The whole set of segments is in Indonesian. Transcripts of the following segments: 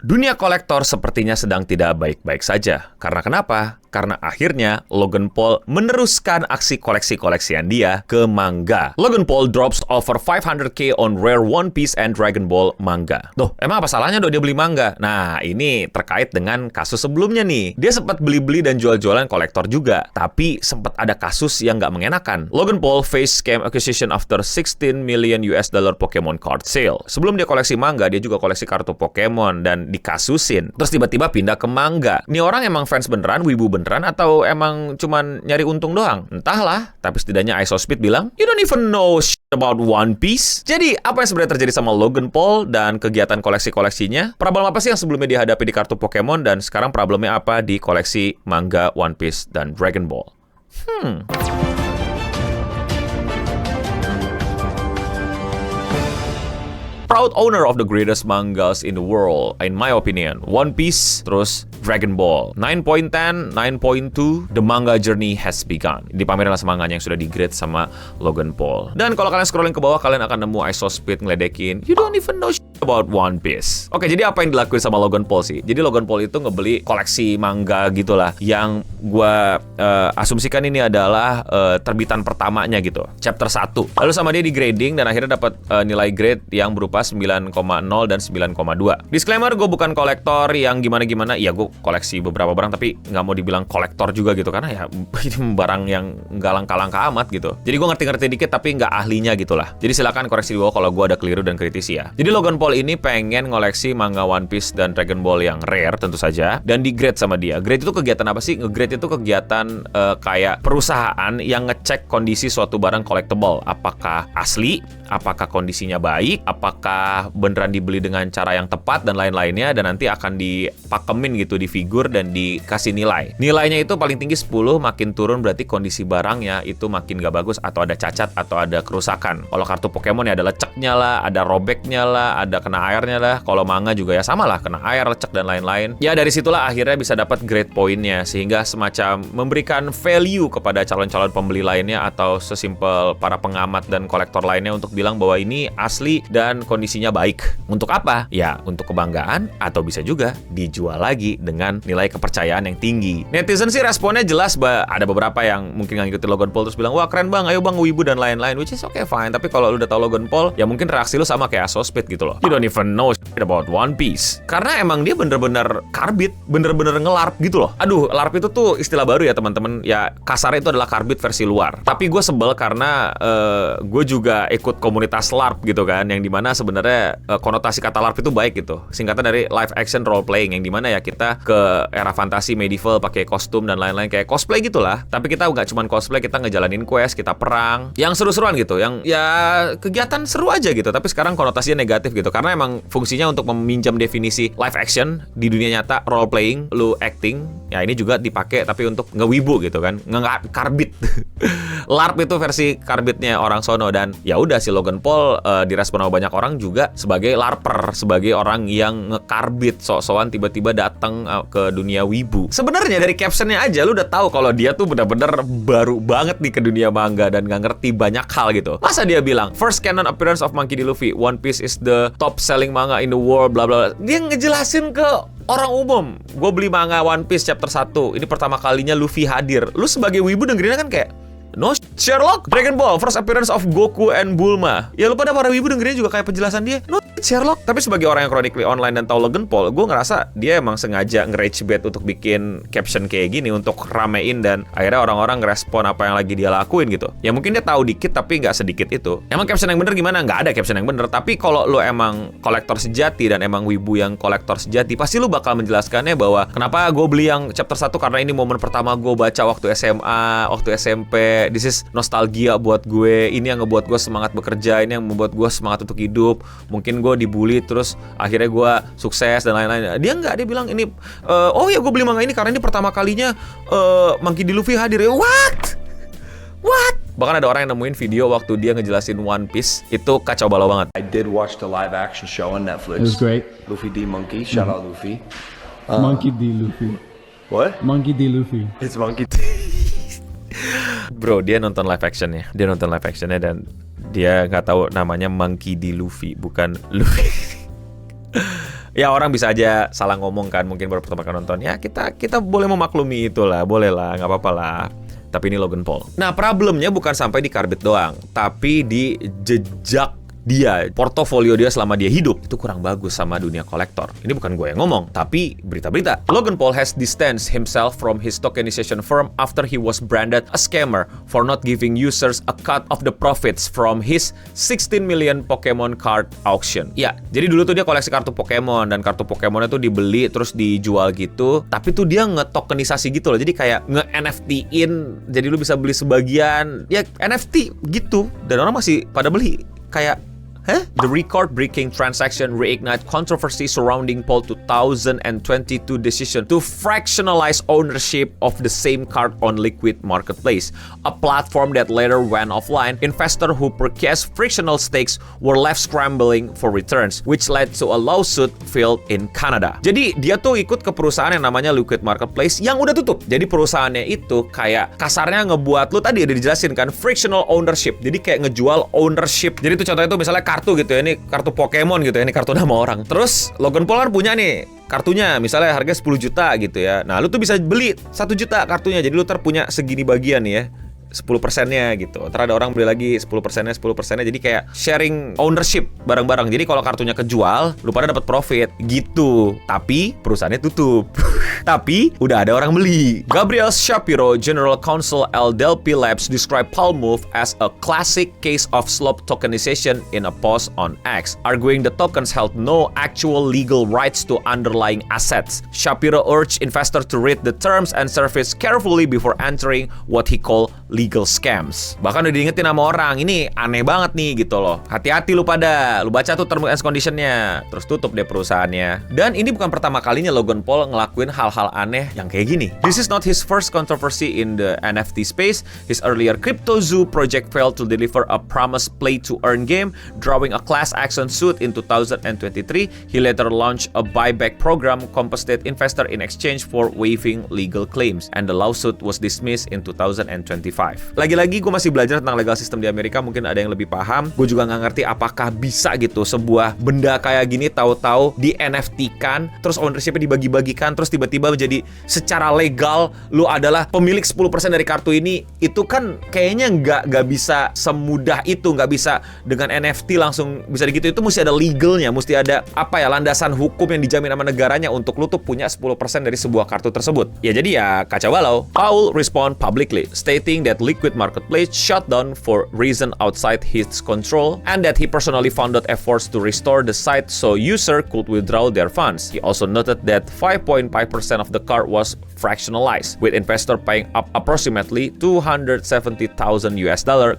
Dunia kolektor sepertinya sedang tidak baik-baik saja. Karena kenapa? Karena akhirnya Logan Paul meneruskan aksi koleksi-koleksian dia ke manga. Logan Paul drops over 500k on rare One Piece and Dragon Ball manga. Tuh, emang apa salahnya dia beli manga? Nah, ini terkait dengan kasus sebelumnya nih. Dia sempat beli-beli dan jual-jualan kolektor juga. Tapi sempat ada kasus yang nggak mengenakan. Logan Paul faced scam accusation after 16 million US dollar Pokemon card sale. Sebelum dia koleksi manga, dia juga koleksi kartu Pokemon dan dikasusin. Terus tiba-tiba pindah ke manga. Ini orang emang fans beneran, wibu beneran, atau emang cuman nyari untung doang? Entahlah, tapi setidaknya ISOSpeed bilang, "You don't even know shit about One Piece." Jadi, apa yang sebenarnya terjadi sama Logan Paul dan kegiatan koleksi-koleksinya? Problem apa sih yang sebelumnya dihadapi di kartu Pokemon dan sekarang problemnya apa di koleksi manga One Piece dan Dragon Ball? Proud owner of the greatest mangas in the world, in my opinion, One Piece, terus Dragon Ball. 9.10, 9.2, the manga journey has begun. Dipamerin lah manganya yang sudah di-grade sama Logan Paul. Dan kalau kalian scrolling ke bawah, kalian akan nemu ISOSpeed ngeledekin, "You don't even know shit about One Piece." Oke, jadi apa yang dilakuin sama Logan Paul sih? Jadi Logan Paul itu ngebeli koleksi manga gitulah, yang gua asumsikan ini adalah terbitan pertamanya gitu, chapter 1. Lalu sama dia di-grading dan akhirnya dapat nilai grade yang berupa 9,0 dan 9,2. Disclaimer, gue bukan kolektor yang gimana-gimana. Iya, gue koleksi beberapa barang, tapi nggak mau dibilang kolektor juga gitu, karena ya ini barang yang nggak langka-langka amat gitu. Jadi gue ngerti-ngerti dikit, tapi nggak ahlinya gitulah. Jadi silakan koreksi di bawah kalau gue ada keliru dan kritisi ya. Jadi Logan Paul ini pengen ngoleksi manga One Piece dan Dragon Ball yang rare tentu saja, dan di-grade sama dia. Grade itu kegiatan apa sih? Nge-grade itu kegiatan kayak perusahaan yang ngecek kondisi suatu barang collectible. Apakah asli? Apakah kondisinya baik? Apakah beneran dibeli dengan cara yang tepat dan lain-lainnya, dan nanti akan dipakemin gitu di figur dan dikasih nilai. Nilainya itu paling tinggi 10, makin turun berarti kondisi barangnya itu makin gak bagus atau ada cacat atau ada kerusakan. Kalau kartu Pokemon ya ada leceknya lah, ada robeknya lah, ada kena airnya lah. Kalau manga juga ya sama lah, kena air, lecek dan lain-lain. Ya dari situlah akhirnya bisa dapat grade poinnya, sehingga semacam memberikan value kepada calon-calon pembeli lainnya atau sesimpel para pengamat dan kolektor lainnya untuk bilang bahwa ini asli dan kondisinya baik. Untuk apa? Ya, untuk kebanggaan atau bisa juga dijual lagi dengan nilai kepercayaan yang tinggi. Netizen sih responnya jelas, ada beberapa yang mungkin nggak ngikutin Logan Paul terus bilang, "Wah keren bang, ayo bang, wibu dan lain-lain," which is okay fine. Tapi kalau lu udah tahu Logan Paul, ya mungkin reaksi lu sama kayak ISOSpeed gitu loh. You don't even know shit about One Piece. Karena emang dia bener-bener karbit, bener-bener ngelarp gitu loh. Aduh, larp itu tuh istilah baru ya teman-teman. Ya kasarnya itu adalah karbit versi luar. Tapi gue sebel karena gue juga ikut komunitas LARP gitu kan, yang dimana sebenarnya konotasi kata LARP itu baik gitu, singkatan dari live action role playing, yang dimana ya kita ke era fantasi medieval pakai kostum dan lain-lain kayak cosplay gitulah. Tapi kita nggak cuma cosplay, kita ngejalanin quest, kita perang, yang seru-seruan gitu, yang ya kegiatan seru aja gitu. Tapi sekarang konotasinya negatif gitu, karena emang fungsinya untuk meminjam definisi live action di dunia nyata, role playing, lu acting. Ya ini juga dipakai tapi untuk ngewibu gitu kan, karbit. LARP itu versi karbitnya orang sono, dan ya udah si Logan Paul direspon sama banyak orang juga sebagai LARPer, sebagai orang yang ngekarbit, sok-sokan tiba-tiba datang ke dunia wibu. Sebenarnya dari captionnya aja lu udah tahu kalau dia tuh benar-benar baru banget nih ke dunia manga dan nggak ngerti banyak hal gitu. Masa dia bilang first canon appearance of Monkey D. Luffy, One Piece is the top selling manga in the world, bla bla. Dia ngejelasin ke orang umum, gue beli manga One Piece chapter 1, ini pertama kalinya Luffy hadir. Lu sebagai wibu dengerinnya kan kayak, no Sherlock, Dragon Ball, first appearance of Goku and Bulma. Ya lu pada para wibu dengerinnya juga kayak penjelasan dia, no Sherlock. Tapi sebagai orang yang chronically online dan tahu Logan Paul, gue ngerasa dia emang sengaja nge-rage bait untuk bikin caption kayak gini, untuk ramein, dan akhirnya orang-orang ngerespon apa yang lagi dia lakuin gitu. Ya mungkin dia tahu dikit tapi nggak sedikit itu. Emang caption yang bener gimana? Nggak ada caption yang bener. Tapi kalau lu emang kolektor sejati dan emang wibu yang kolektor sejati, pasti lu bakal menjelaskannya bahwa kenapa gue beli yang chapter 1 karena ini momen pertama gue baca waktu SMA, waktu SMP. This is nostalgia buat gue. Ini yang ngebuat gue semangat bekerja, ini yang membuat gue semangat untuk hidup. Mungkin gue dibully terus akhirnya gue sukses dan lain-lain. Dia nggak, dia bilang ini oh ya gue beli manga ini karena ini pertama kalinya Monkey D. Luffy hadir. Ya what? Bahkan ada orang yang nemuin video waktu dia ngejelasin One Piece, itu kacau balau banget. I did watch the live action show on Netflix. It was great. Luffy D. Monkey, shout out Luffy. Monkey D. Luffy. What? Monkey D. Luffy. It's Monkey D. Bro, dia nonton live actionnya. Dan dia nggak tahu namanya Monkey D. Luffy, bukan Luffy. Ya orang bisa aja salah ngomong kan, mungkin baru pertama kali nonton. Ya kita boleh memaklumi itulah, boleh lah, nggak apa-apa lah. Tapi ini Logan Paul. Nah, problemnya bukan sampai di karbit doang, tapi di jejak dia, portofolio dia selama dia hidup itu kurang bagus sama dunia kolektor. Ini bukan gue yang ngomong, tapi berita-berita. Logan Paul has distanced himself from his tokenization firm after he was branded a scammer for not giving users a cut of the profits from his 16 million Pokemon card auction. Ya, jadi dulu tuh dia koleksi kartu Pokemon, dan kartu Pokemonnya tuh dibeli terus dijual gitu. Tapi tuh dia nge-tokenisasi gitu loh. Jadi kayak nge-NFT-in, jadi lu bisa beli sebagian, ya NFT gitu. Dan orang masih pada beli. Kayak the record-breaking transaction reignite controversy surrounding Paul 2022 decision to fractionalize ownership of the same card on Liquid Marketplace, a platform that later went offline. Investors who purchased fractional stakes were left scrambling for returns, which led to a lawsuit filed in Canada. Jadi dia tuh ikut ke perusahaan yang namanya Liquid Marketplace yang udah tutup. Jadi perusahaannya itu kayak kasarnya ngebuat, lu tadi udah dijelasin kan, fractional ownership. Jadi kayak ngejual ownership. Jadi itu contohnya tuh misalnya kartu gitu ya, ini kartu Pokemon gitu ya, ini kartu nama orang. Terus Logan Paul kan punya nih kartunya, misalnya harga 10 juta gitu ya. Nah, lu tuh bisa beli 1 juta kartunya. Jadi lu punya segini bagian nih ya, 10%-nya gitu. Ntar ada orang beli lagi 10%-nya, 10%-nya. Jadi kayak sharing ownership bareng-bareng. Jadi kalau kartunya kejual, lu pada dapat profit gitu. Tapi perusahaannya tutup. Tapi udah ada orang beli. Gabriel Shapiro, General Counsel LDLP Labs, described Paul move as a classic case of slope tokenization in a post on X, arguing the tokens held no actual legal rights to underlying assets. Shapiro urged investors to read the terms and service carefully before entering what he called legal scams. Bahkan udah diingetin sama orang, ini aneh banget nih gitu loh. Hati-hati lu pada, lu baca tuh terms and condition-nya. Terus tutup deh perusahaannya. Dan ini bukan pertama kalinya Logan Paul ngelakuin hal-hal aneh yang kayak gini. This is not his first controversy in the NFT space. His earlier CryptoZoo project failed to deliver a promised play-to-earn game, drawing a class action suit in 2023. He later launched a buyback program, compensated investor in exchange for waiving legal claims, and the lawsuit was dismissed in 2025. Lagi-lagi gue masih belajar tentang legal system di Amerika, mungkin ada yang lebih paham. Gue juga nggak ngerti apakah bisa gitu sebuah benda kayak gini tahu-tahu di NFT-kan, terus ownership-nya dibagi-bagikan, terus tiba-tiba jadi secara legal lu adalah pemilik 10% dari kartu ini. Itu kan kayaknya nggak bisa semudah itu, nggak bisa dengan NFT langsung bisa gitu. Itu mesti ada legalnya, mesti ada landasan hukum yang dijamin sama negaranya untuk lu tuh punya 10% dari sebuah kartu tersebut. Ya jadi ya kacau balau. Paul respond publicly, stating that Liquid Marketplace shut down for reason outside his control, and that he personally funded efforts to restore the site so user could withdraw their funds. He also noted that 5.5% of the card was fractionalized, with investor paying up approximately $270,000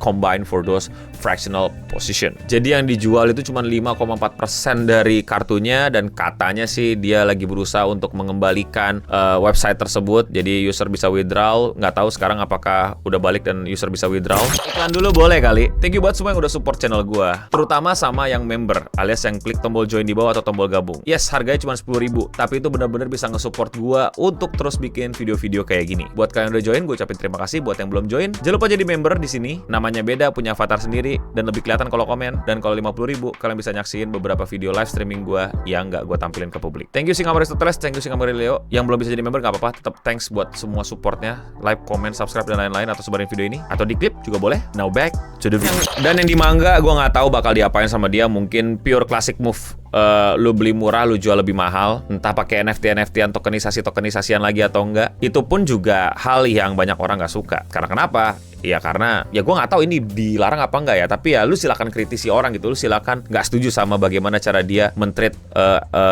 combined for those fractional position. Jadi yang dijual itu cuma 5,4% dari kartunya, dan katanya sih dia lagi berusaha untuk mengembalikan website tersebut. Jadi user bisa withdraw. Nggak tahu sekarang apakah udah balik dan user bisa withdraw. Iklan dulu boleh kali. Thank you buat semua yang udah support channel gua, terutama sama yang member alias yang klik tombol join di bawah atau tombol gabung. Yes, harganya cuma 10.000, tapi itu benar-benar bisa nge-support gua untuk terus bikin video-video kayak gini. Buat kalian yang udah join, gue ucapin terima kasih. Buat yang belum join, jangan lupa jadi member di sini. Namanya beda, punya avatar sendiri, dan lebih kelihatan kalau komen. Dan kalau 50.000, kalian bisa nyaksiin beberapa video live streaming gue yang nggak gue tampilin ke publik. Thank you Singamore Aristoteles, thank you Singamore Leo. Yang belum bisa jadi member nggak apa-apa, tetap thanks buat semua supportnya, like, comment, subscribe dan lain-lain, atau sebarin video ini atau di klip juga boleh. Now back to the video. Dan yang di manga, gue nggak tahu bakal diapain sama dia. Mungkin pure classic move. Lu beli murah, lu jual lebih mahal, entah pakai NFT-an, tokenisasian lagi atau enggak. Itu pun juga hal yang banyak orang nggak suka. Karena kenapa? Ya karena, ya gue nggak tahu ini dilarang apa enggak ya. Tapi ya lu silakan kritisi orang gitu. Lu silakan nggak setuju sama bagaimana cara dia men-treat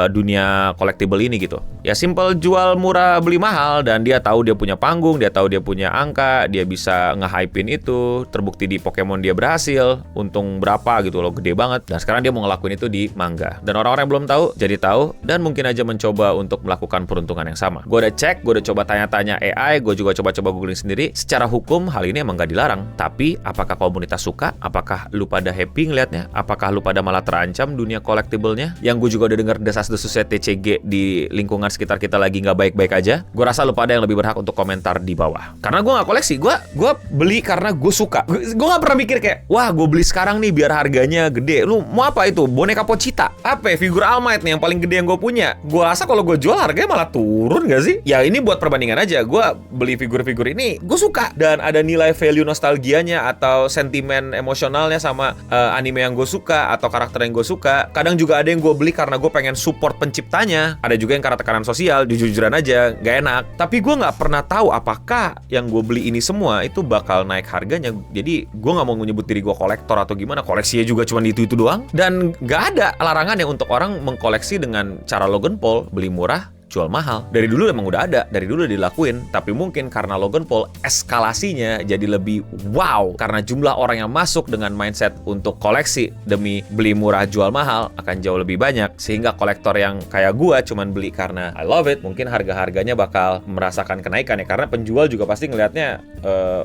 dunia collectible ini gitu. Ya simple, jual murah beli mahal, dan dia tahu dia punya panggung, dia tahu dia punya angka, dia bisa nge-hypein itu. Terbukti di Pokemon dia berhasil, untung berapa gitu loh, gede banget. Dan sekarang dia mau ngelakuin itu di manga. Dan orang-orang yang belum tahu jadi tahu, dan mungkin aja mencoba untuk melakukan peruntungan yang sama. Gue udah cek, gue udah coba tanya-tanya AI, gue juga coba-coba googling sendiri. Secara hukum hal ini emang memang nggak dilarang. Tapi apakah komunitas suka? Apakah lu pada happy ngeliatnya? Apakah lu pada malah terancam dunia collectible-nya? Yang gue juga udah denger desas-desusnya TCG di lingkungan sekitar kita lagi nggak baik-baik aja. Gue rasa lu pada yang lebih berhak untuk komentar di bawah. Karena gue nggak koleksi, gue beli karena gue suka. Gue nggak pernah mikir kayak, wah gue beli sekarang nih biar harganya gede. Lu mau apa itu? Boneka Pochita? Apa ya? Figur All Might nih yang paling gede yang gue punya. Gue rasa kalau gue jual harganya malah turun gak sih? Ya ini buat perbandingan aja. Gue beli figur-figur ini, gue suka. Dan ada nilai value nostalgianya atau sentimen emosionalnya sama anime yang gue suka atau karakter yang gue suka. Kadang juga ada yang gue beli karena gue pengen support penciptanya. Ada juga yang karena tekanan sosial, jujur-jujuran aja, gak enak. Tapi gue nggak pernah tahu apakah yang gue beli ini semua itu bakal naik harganya. Jadi gue nggak mau menyebut diri gue kolektor atau gimana. Koleksinya juga cuma itu doang. Dan nggak ada larangan yang untuk orang mengkoleksi dengan cara Logan Paul, beli murah, jual mahal. Dari dulu emang udah ada, dari dulu udah dilakuin. Tapi mungkin karena Logan Paul eskalasinya jadi lebih wow, karena jumlah orang yang masuk dengan mindset untuk koleksi demi beli murah jual mahal akan jauh lebih banyak. Sehingga kolektor yang kayak gua cuman beli karena I love it, mungkin harga-harganya bakal merasakan kenaikan ya. Karena penjual juga pasti ngelihatnya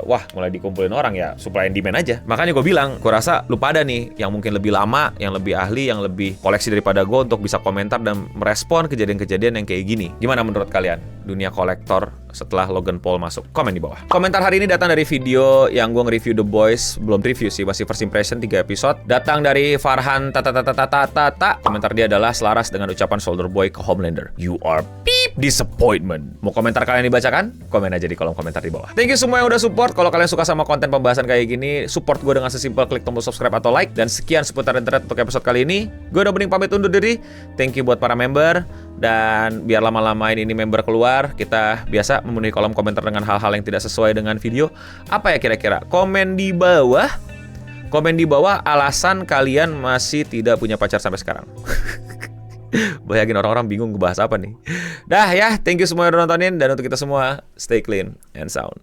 wah mulai dikumpulin orang ya, supply and demand aja. Makanya gue bilang, gue rasa lu pada nih yang mungkin lebih lama, yang lebih ahli, yang lebih koleksi daripada gue untuk bisa komentar dan merespon kejadian-kejadian yang kayak gini. Gimana menurut kalian dunia kolektor setelah Logan Paul masuk? Komen di bawah. Komentar hari ini datang dari video yang gue nge-review The Boys. Belum review sih, masih first impression 3 episode. Datang dari Farhan tata. Komentar dia adalah selaras dengan ucapan Soldier Boy ke Homelander. You are beep disappointment. Mau komentar kalian dibacakan? Komen aja di kolom komentar di bawah. Thank you semua yang udah support. Kalau kalian suka sama konten pembahasan kayak gini, support gue dengan sesimpel klik tombol subscribe atau like. Dan sekian seputar internet untuk episode kali ini. Gue udah bening pamit undur diri. Thank you buat para member. Dan biar lama-lamain ini member keluar, kita biasa memenuhi kolom komentar dengan hal-hal yang tidak sesuai dengan video. Apa ya kira-kira? Komen di bawah alasan kalian masih tidak punya pacar sampai sekarang. Bayangin orang-orang bingung ngebahas apa nih. Dah ya, thank you semua yang udah nontonin. Dan untuk kita semua, stay clean and sound.